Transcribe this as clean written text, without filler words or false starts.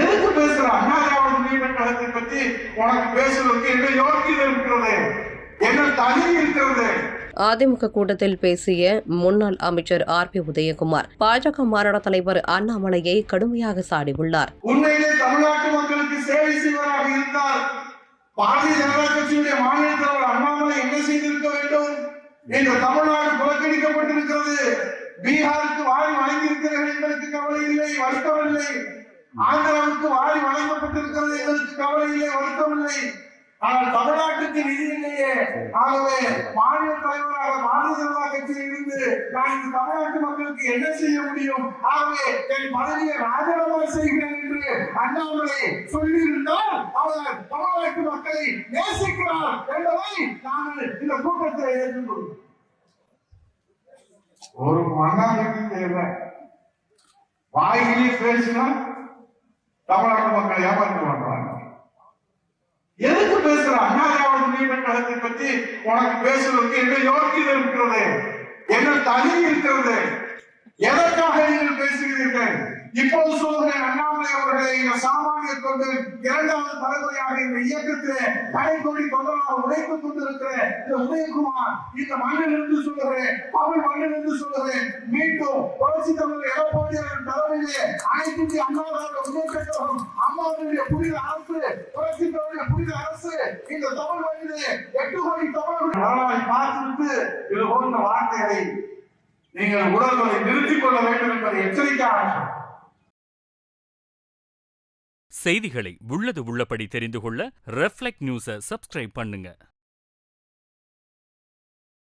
எதுக்கு பேசுற? அண்ணா திராவிட முன்னேற்ற கழகத்தை பற்றி உனக்கு பேசுவதற்கு என்ன யோகியதை இருக்கிறது, என்ன தகுதி இருக்கிறது? அதிமுக கூட்டத்தில் பேசிய முன்னாள் அமைச்சர் ஆர்.பி. உதயகுமார் பாஜக மாநில தலைவர் அண்ணாமலையை கடுமையாக சாடியுள்ளார். உண்மையிலே தமிழ்நாட்டு மக்களுக்கு சேவை செய்வதாக இருந்தால் பாரதிய ஜனதா கட்சியுடைய மாநில தலைவர் அண்ணாமலை என்ன செய்திருக்க வேண்டும்? இந்த தமிழ்நாடு புறக்கணிக்கப்பட்டிருக்கிறது. பீகாருக்கு வாரி வழங்கியிருக்கிறது, எங்களுக்கு கவலை இல்லை, வருத்தம் இல்லை. ஆந்திராவுக்கு வாரி வழங்கப்பட்டிருக்கிறது, எங்களுக்கு கவலை இல்லை, வருத்தம் இல்லை. ஆனால் தமிழ்நாட்டுக்கு நிதி இல்லையே. ஆகவே மாநில தலைவராக பாரதிய ஜனதா கட்சியில் இருந்து நான் இந்த தமிழ்நாட்டு மக்களுக்கு என்ன செய்ய முடியும்? ஆகவே என் பதவியை ராஜினாமா செய்கிறேன் என்று அண்ணாமலை சொல்லியிருந்தால் அவர் தமிழ்நாட்டு மக்களை நேசிக்கிறார் என்பதை நாங்கள் இந்த கூட்டத்தில் ஏற்றுக்கொள்வோம். ஒரு மன்னாருக்கு தேவை வாயிலே பேசினா தமிழ்நாட்டு மக்களை ஏமாற்றி பண்றாங்க. எதுக்கு பேசுற? அண்ணா திராவிட முன்னேற்ற கழகத்தை பற்றி உனக்கு பேசுவதற்கு என்ன யோகியதை இருக்கிறது, என்ன தகுதி இருக்கிறது? எதற்காக நீங்கள் பேசுகிறீர்கள்? இப்போது சொல்கிறேன், அண்ணாமலை அவர்களை இந்த சாமானிய தொண்டு இரண்டாவது தலைமுறையாக இந்த இயக்கத்திலே கடைக்கொடி தொண்டராக உழைத்துக் கொண்டிருக்கிற இந்த உதயகுமார், இந்த மண்ணிலிருந்து சொல்கிறேன், தமிழ் மண்ணிலிருந்து சொல்கிறேன், மீண்டும் புரட்சி தமிழர் எடப்பாடியாரின் தலைமையிலே அனைத்து இந்திய அண்ணா திராவிட முன்னேற்ற கழகம், அம்மாவுடைய புனித அரசு, புரட்சி தமிழுடைய புனித அரசு இந்த தமிழ் மண்ணிலே 8 கோடி தமிழர்களை பார்த்துவிட்டு இது போன்ற வார்த்தைகளை நீங்கள் உடல்களை நிறுத்திக் கொள்ள வேண்டும் என்பதை எச்சரிக்கையாக. செய்திகளை உள்ளது உள்ளபடி தெரிந்து கொள்ள ரெஃப்ளெக்ட் நியூஸை சப்ஸ்கிரைப் பண்ணுங்க.